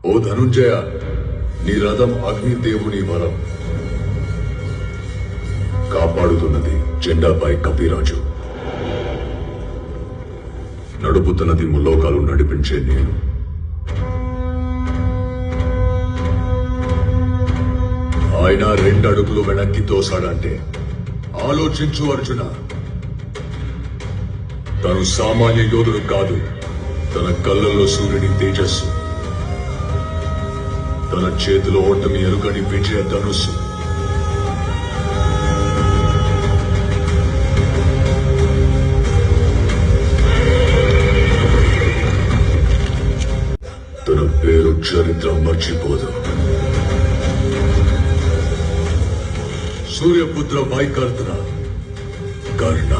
ఓ ధనుంజయ, నీ రథం అగ్నిదేవుని వరం. కాపాడుతున్నది జెండాపై కపిరాజు, నడుపుతున్నది ముల్లోకాలు నడిపించే నేను. ఆయన 2 అడుగులు వెనక్కి తోసాడంటే ఆలోచించు అర్జున. తను సామాన్య యోధుడు కాదు, తన కళ్ళల్లో సూర్యుడి తేజస్సు, తన చేతిలో ఓటమి ఎరుగని విజయ ధనుస్సు. తన పేరు చరిత్ర మర్చిపోదు. సూర్యపుత్ర వైకర్తన కర్ణ.